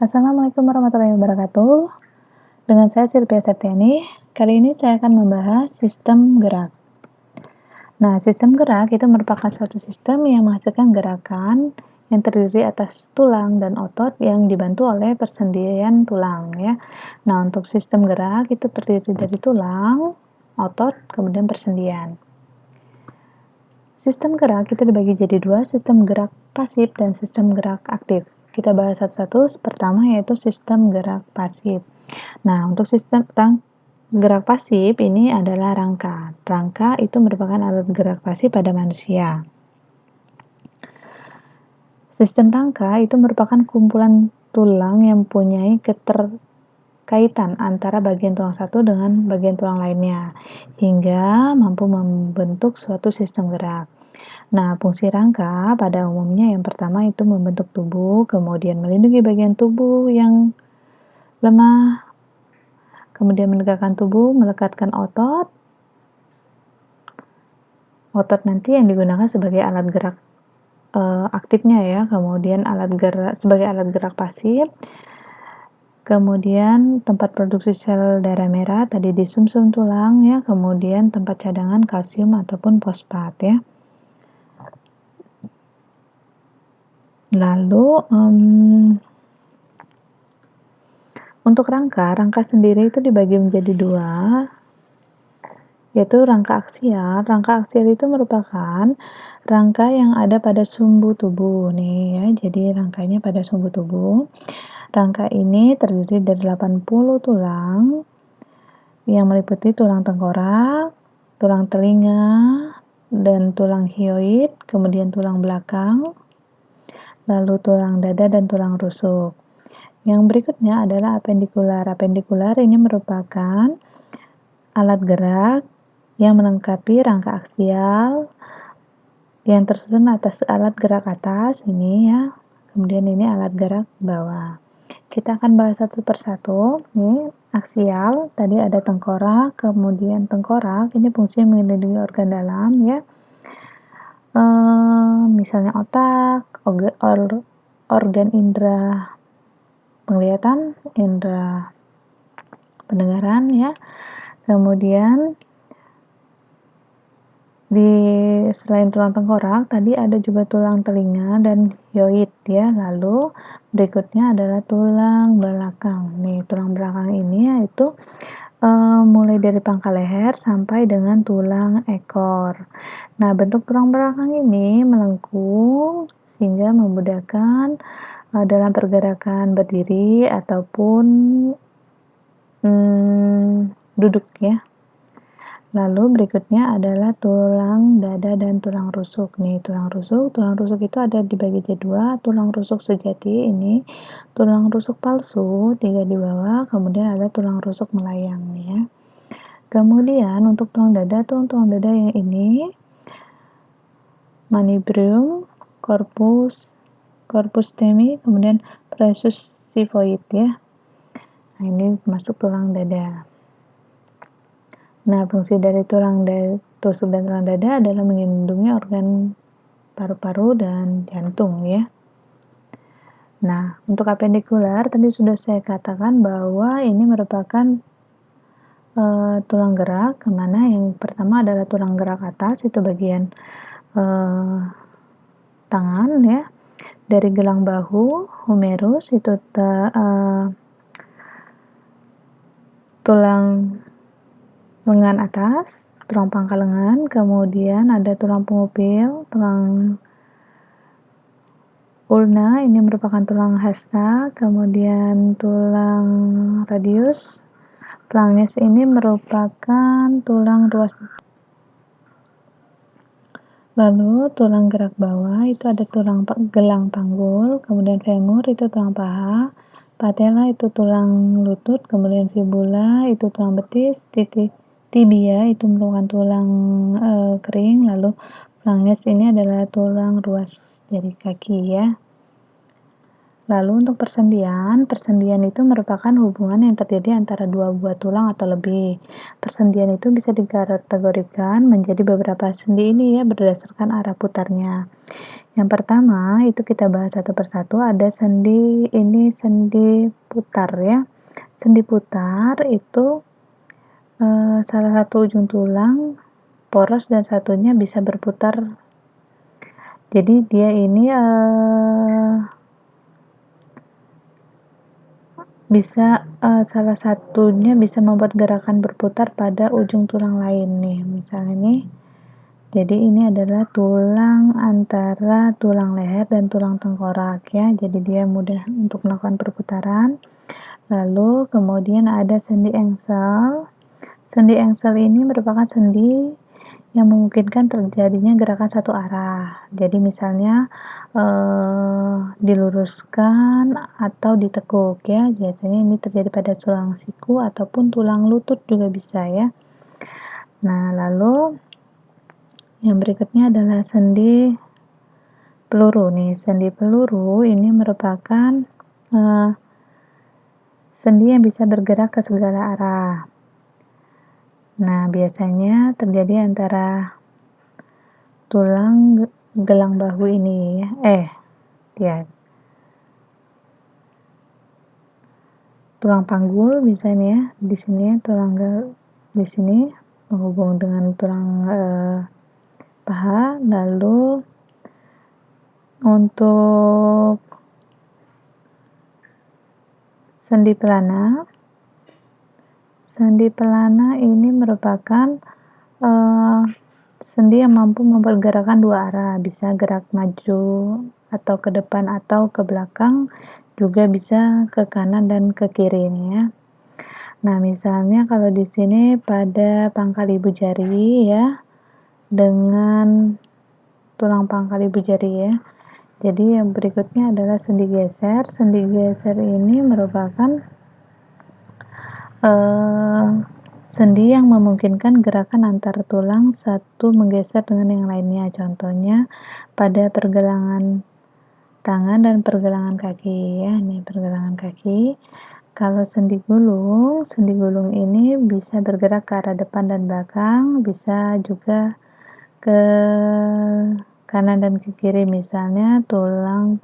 Assalamualaikum warahmatullahi wabarakatuh. Dengan saya Silvia Septiani. Kali ini saya akan membahas sistem gerak. Nah, sistem gerak itu merupakan suatu sistem yang menghasilkan gerakan yang terdiri atas tulang dan otot yang dibantu oleh persendian tulang ya. Nah, untuk sistem gerak itu terdiri dari tulang, otot, kemudian persendian. Sistem gerak itu dibagi jadi dua, sistem gerak pasif dan sistem gerak aktif. Kita bahas satu-satu. Pertama yaitu sistem gerak pasif. Nah, untuk sistem gerak pasif ini adalah rangka. Rangka itu merupakan alat gerak pasif pada manusia. Sistem rangka itu merupakan kumpulan tulang yang mempunyai keterkaitan antara bagian tulang satu dengan bagian tulang lainnya, hingga mampu membentuk suatu sistem gerak. Nah, fungsi rangka pada umumnya yang pertama itu membentuk tubuh, kemudian melindungi bagian tubuh yang lemah, kemudian menegakkan tubuh, melekatkan otot. Otot nanti yang digunakan sebagai alat gerak aktifnya ya, kemudian sebagai alat gerak pasif. Kemudian tempat produksi sel darah merah tadi di sumsum tulang ya, kemudian tempat cadangan kalsium ataupun fosfat ya. Lalu untuk rangka sendiri itu dibagi menjadi dua, yaitu rangka aksial. Rangka aksial itu merupakan rangka yang ada pada sumbu tubuh nih ya. Jadi rangkanya pada sumbu tubuh. Rangka ini terdiri dari 80 tulang yang meliputi tulang tengkorak, tulang telinga, dan tulang hyoid, kemudian tulang belakang, lalu tulang dada dan tulang rusuk. Yang berikutnya adalah apendikular. Apendikular ini merupakan alat gerak yang melengkapi rangka aksial yang tersusun atas alat gerak atas ini ya. Kemudian ini alat gerak bawah. Kita akan bahas satu persatu. Nih, aksial tadi ada tengkorak, kemudian tengkorak ini fungsi melindungi organ dalam ya. Misalnya otak, organ indera penglihatan, indera pendengaran ya. Kemudian selain tulang tengkorak tadi ada juga tulang telinga dan hyoid ya. Lalu berikutnya adalah tulang belakang. Nih, tulang belakang ini yaitu mulai dari pangkal leher sampai dengan tulang ekor. Nah, bentuk tulang belakang ini melengkung sehingga memudahkan dalam pergerakan berdiri ataupun duduk ya. Lalu berikutnya adalah tulang dada dan tulang rusuk. Nih, tulang rusuk itu ada dibagi jadi dua, tulang rusuk sejati ini, tulang rusuk palsu, 3 di bawah, kemudian ada tulang rusuk melayang ya. Kemudian untuk tulang dada tulang dada yang ini manubrium, corpus temi, kemudian plexus xiphoid ya. Nah, ini masuk tulang dada. Nah, fungsi dari tulang rusuk dan tulang dada adalah melindungi organ paru-paru dan jantung ya. Nah, untuk apendikular tadi sudah saya katakan bahwa ini merupakan tulang gerak, kemana yang pertama adalah tulang gerak atas, itu bagian tangan ya, dari gelang bahu, humerus itu tulang lengan atas, tulang pangkal lengan, kemudian ada tulang pengupil, tulang ulna ini merupakan tulang hasta, kemudian tulang radius, pelangis ini merupakan tulang ruas. Lalu tulang gerak bawah itu ada tulang gelang panggul, kemudian femur itu tulang paha, patella itu tulang lutut, kemudian fibula itu tulang betis, tibia itu merupakan tulang kering, lalu pelangis ini adalah tulang ruas jari kaki ya. Lalu untuk persendian, persendian itu merupakan hubungan yang terjadi antara dua buah tulang atau lebih. Persendian itu bisa dikategorikan menjadi beberapa sendi ini ya berdasarkan arah putarnya. Yang pertama itu kita bahas satu persatu, ada sendi ini sendi putar ya. Sendi putar itu salah satu ujung tulang poros dan satunya bisa berputar. Jadi dia ini bisa salah satunya bisa membuat gerakan berputar pada ujung tulang lain nih. Misalnya nih, jadi ini adalah tulang antara tulang leher dan tulang tengkorak ya. Jadi dia mudah untuk melakukan perputaran. Lalu kemudian ada sendi engsel. Sendi engsel ini merupakan sendi yang memungkinkan terjadinya gerakan satu arah. Jadi misalnya diluruskan atau ditekuk ya. Biasanya ini terjadi pada tulang siku ataupun tulang lutut juga bisa ya. Nah, lalu yang berikutnya adalah sendi peluru nih. Sendi peluru ini merupakan sendi yang bisa bergerak ke segala arah. Nah, biasanya terjadi antara tulang gelang bahu ini ya. Tulang panggul misalnya ya, di sini di sini menghubung dengan tulang paha. Lalu untuk sendi pelana, ini merupakan sendi yang mampu mempergerakan dua arah, bisa gerak maju atau ke depan atau ke belakang, juga bisa ke kanan dan ke kiri nih ya. Nah, misalnya kalau di sini pada pangkal ibu jari ya, dengan tulang pangkal ibu jari ya. Jadi yang berikutnya adalah sendi geser. Sendi geser ini merupakan sendi yang memungkinkan gerakan antar tulang satu menggeser dengan yang lainnya. Contohnya pada pergelangan tangan dan pergelangan kaki ya. Ini pergelangan kaki. Kalau sendi gulung ini bisa bergerak ke arah depan dan belakang, bisa juga ke kanan dan ke kiri, misalnya tulang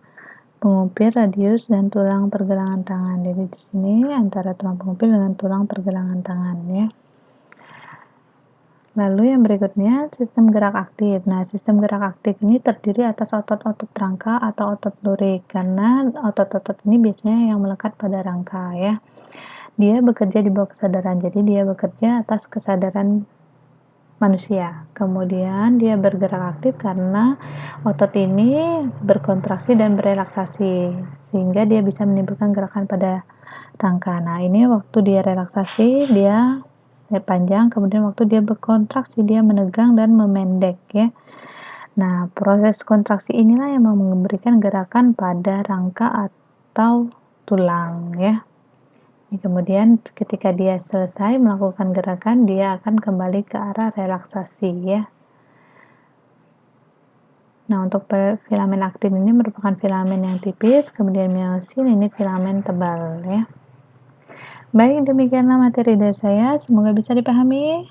pengupil radius dan tulang pergelangan tangan. Jadi di sini antara tulang pengupil dengan tulang pergelangan tangan ya. Lalu yang berikutnya sistem gerak aktif. Nah, sistem gerak aktif ini terdiri atas otot-otot rangka atau otot lurik, karena otot-otot ini biasanya yang melekat pada rangka ya. Dia bekerja di bawah kesadaran, jadi dia bekerja atas kesadaran manusia. Kemudian dia bergerak aktif karena otot ini berkontraksi dan berelaksasi, sehingga dia bisa menimbulkan gerakan pada rangka. Nah, ini waktu dia relaksasi, dia panjang, kemudian waktu dia berkontraksi, dia menegang dan memendek ya. Nah, proses kontraksi inilah yang memberikan gerakan pada rangka atau tulang ya. Kemudian ketika dia selesai melakukan gerakan, dia akan kembali ke arah relaksasi ya. Nah, untuk filamen aktin ini merupakan filamen yang tipis, kemudian miosin ini filamen tebal ya. Baik, demikianlah materi dari saya, semoga bisa dipahami.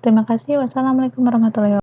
Terima kasih. Wassalamualaikum warahmatullahi wabarakatuh.